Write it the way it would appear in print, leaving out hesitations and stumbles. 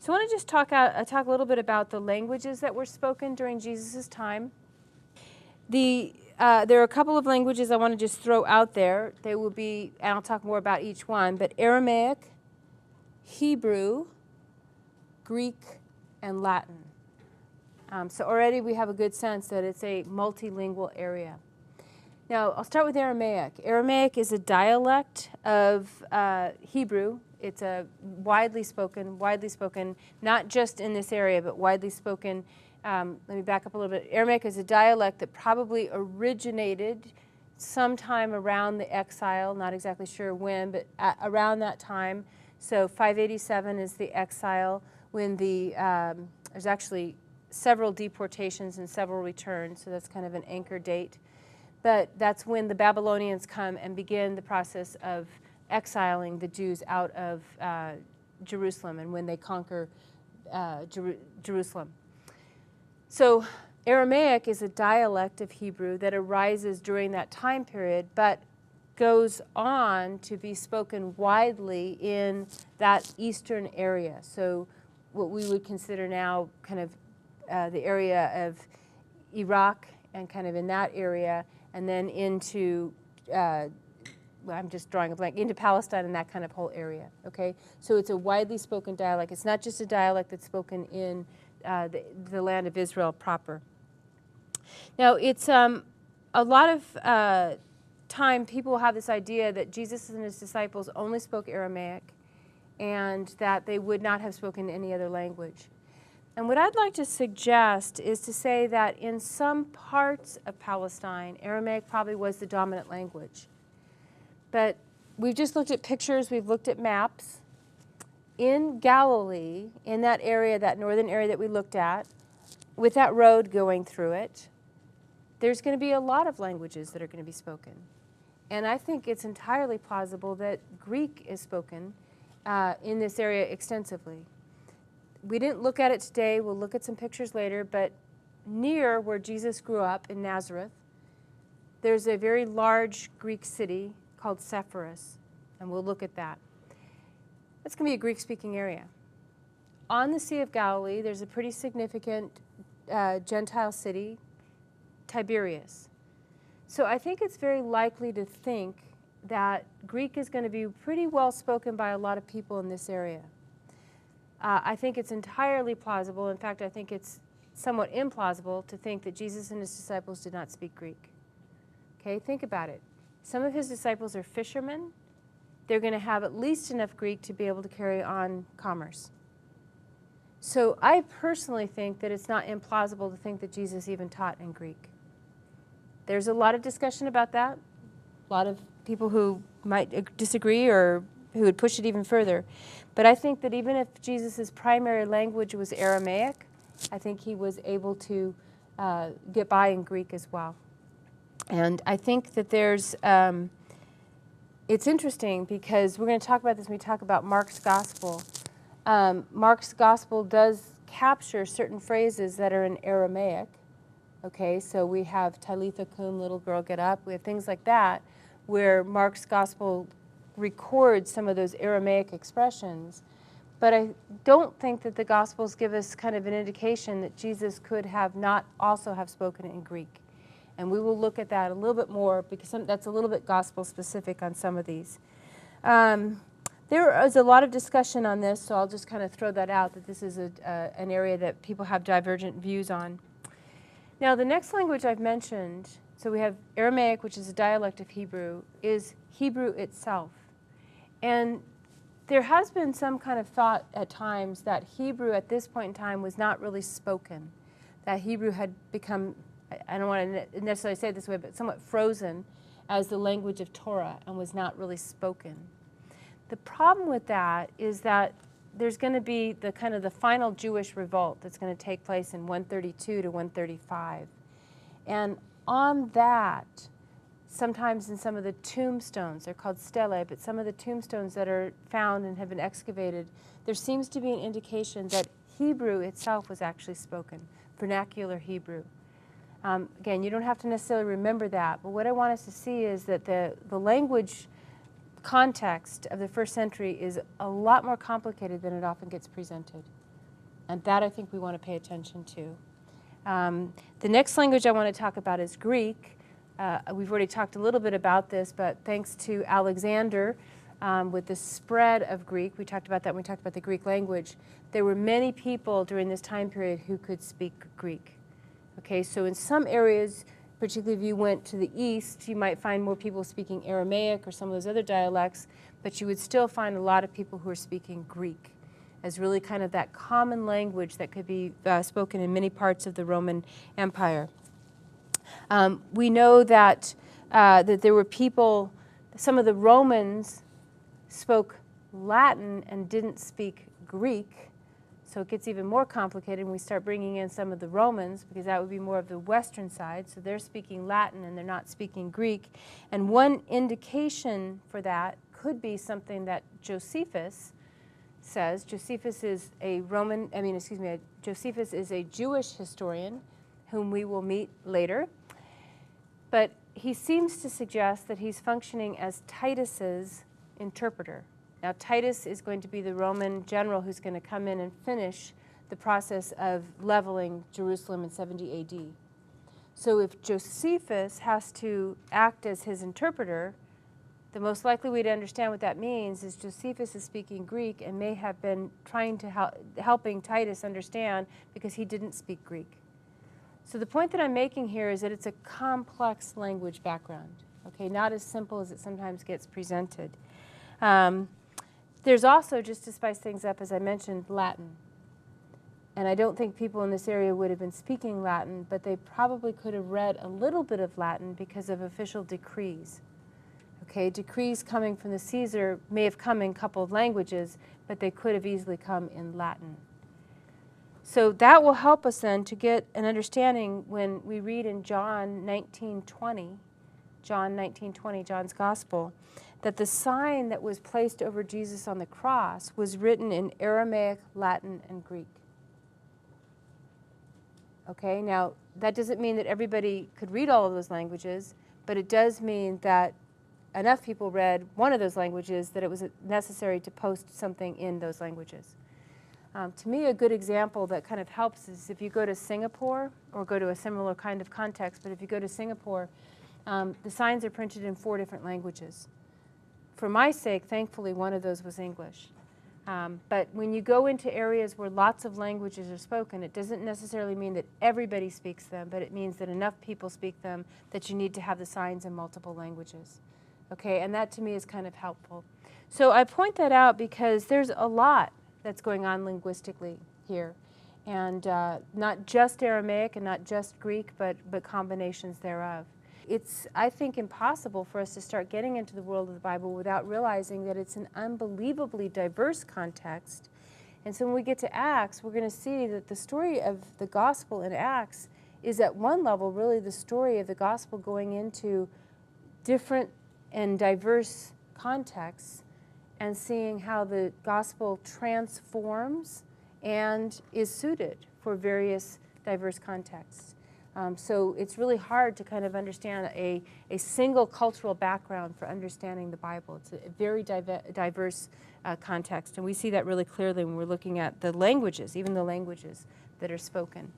So I want to just talk a little bit about the languages that were spoken during Jesus' time. There are a couple of languages I want to just throw out there. They will be, and I'll talk more about each one, but Aramaic, Hebrew, Greek, and Latin. So already we have a good sense that it's a multilingual area. Now, I'll start with Aramaic. Aramaic is a dialect of Hebrew. It's a widely spoken, not just in this area, but widely spoken. Let me back up a little bit. Aramaic is a dialect that probably originated sometime around the exile, not exactly sure when, but around that time. So 587 is the exile, when there's actually several deportations and several returns, so that's kind of an anchor date. But that's when the Babylonians come and begin the process of exiling the Jews out of Jerusalem, and when they conquer Jerusalem. So Aramaic is a dialect of Hebrew that arises during that time period, but goes on to be spoken widely in that eastern area. So what we would consider now kind of the area of Iraq, and kind of in that area, and then into, I'm just drawing a blank, into Palestine and that kind of whole area, okay? So it's a widely spoken dialect. It's not just a dialect that's spoken in the land of Israel proper. Now, it's a lot of time people have this idea that Jesus and his disciples only spoke Aramaic and that they would not have spoken any other language. And what I'd like to suggest is to say that in some parts of Palestine, Aramaic probably was the dominant language. But we've just looked at pictures, we've looked at maps. In Galilee, in that area, that northern area that we looked at, with that road going through it, there's going to be a lot of languages that are going to be spoken. And I think it's entirely plausible that Greek is spoken in this area extensively. We didn't look at it today, we'll look at some pictures later, but near where Jesus grew up in Nazareth, there's a very large Greek city called Sepphoris, and we'll look at that. It's going to be a Greek-speaking area. On the Sea of Galilee, there's a pretty significant Gentile city, Tiberias. So I think it's very likely to think that Greek is going to be pretty well spoken by a lot of people in this area. I think it's entirely plausible. In fact, I think it's somewhat implausible to think that Jesus and his disciples did not speak Greek. Okay, think about it. Some of his disciples are fishermen. They're going to have at least enough Greek to be able to carry on commerce. So I personally think that it's not implausible to think that Jesus even taught in Greek. There's a lot of discussion about that. A lot of people who might disagree or who would push it even further. But I think that even if Jesus' primary language was Aramaic, I think he was able to get by in Greek as well. And I think that there's, it's interesting because we're going to talk about this when we talk about Mark's Gospel. Mark's Gospel does capture certain phrases that are in Aramaic. Okay, so we have Talitha kum, little girl, get up. We have things like that where Mark's Gospel records some of those Aramaic expressions. But I don't think that the Gospels give us kind of an indication that Jesus could have not also have spoken in Greek. And we will look at that a little bit more because that's a little bit Gospel specific on some of these. There is a lot of discussion on this, so I'll just kind of throw that out, that this is an area that people have divergent views on. Now, the next language I've mentioned, so we have Aramaic, which is a dialect of Hebrew, is Hebrew itself. And there has been some kind of thought at times that Hebrew at this point in time was not really spoken, that Hebrew had become, I don't want to necessarily say it this way, but somewhat frozen as the language of Torah and was not really spoken. The problem with that is that there's going to be the kind of the final Jewish revolt that's going to take place in 132 to 135. And on that, sometimes in some of the tombstones, they're called stelae, but some of the tombstones that are found and have been excavated, there seems to be an indication that Hebrew itself was actually spoken, vernacular Hebrew. Again, you don't have to necessarily remember that, but what I want us to see is that the language context of the first century is a lot more complicated than it often gets presented. And that I think we want to pay attention to. The next language I want to talk about is Greek. We've already talked a little bit about this, but thanks to Alexander, with the spread of Greek, we talked about that when we talked about the Greek language, there were many people during this time period who could speak Greek. Okay, so in some areas, particularly if you went to the east, you might find more people speaking Aramaic or some of those other dialects, but you would still find a lot of people who are speaking Greek as really kind of that common language that could be spoken in many parts of the Roman Empire. We know that, that there were people, some of the Romans spoke Latin and didn't speak Greek, so it gets even more complicated when we start bringing in some of the Romans, because that would be more of the western side, so they're speaking Latin and they're not speaking Greek. And one indication for that could be something that Josephus says. Josephus is a Josephus is a Jewish historian whom we will meet later. But he seems to suggest that he's functioning as Titus's interpreter. Now, Titus is going to be the Roman general who's going to come in and finish the process of leveling Jerusalem in 70 AD. So if Josephus has to act as his interpreter, the most likely way to understand what that means is Josephus is speaking Greek and may have been trying to helping Titus understand because he didn't speak Greek. So the point that I'm making here is that it's a complex language background, okay, not as simple as it sometimes gets presented. There's also, just to spice things up, as I mentioned, Latin. And I don't think people in this area would have been speaking Latin, but they probably could have read a little bit of Latin because of official decrees. Okay, decrees coming from the Caesar may have come in a couple of languages, but they could have easily come in Latin. So that will help us then to get an understanding when we read in John 19:20, John's Gospel, that the sign that was placed over Jesus on the cross was written in Aramaic, Latin, and Greek. Okay, now that doesn't mean that everybody could read all of those languages, but it does mean that enough people read one of those languages that it was necessary to post something in those languages. To me, a good example that kind of helps is if you go to Singapore, or go to a similar kind of context, but if you go to Singapore, the signs are printed in 4 different languages. For my sake, thankfully, one of those was English. But when you go into areas where lots of languages are spoken, it doesn't necessarily mean that everybody speaks them, but it means that enough people speak them that you need to have the signs in multiple languages. Okay, and that to me is kind of helpful. So I point that out because there's a lot that's going on linguistically here. And not just Aramaic and not just Greek, but combinations thereof. It's, I think, impossible for us to start getting into the world of the Bible without realizing that it's an unbelievably diverse context. And so when we get to Acts, we're going to see that the story of the gospel in Acts is at one level really the story of the gospel going into different and diverse contexts and seeing how the gospel transforms and is suited for various diverse contexts. So it's really hard to kind of understand a single cultural background for understanding the Bible. It's a very diverse context, and we see that really clearly when we're looking at the languages, even the languages that are spoken.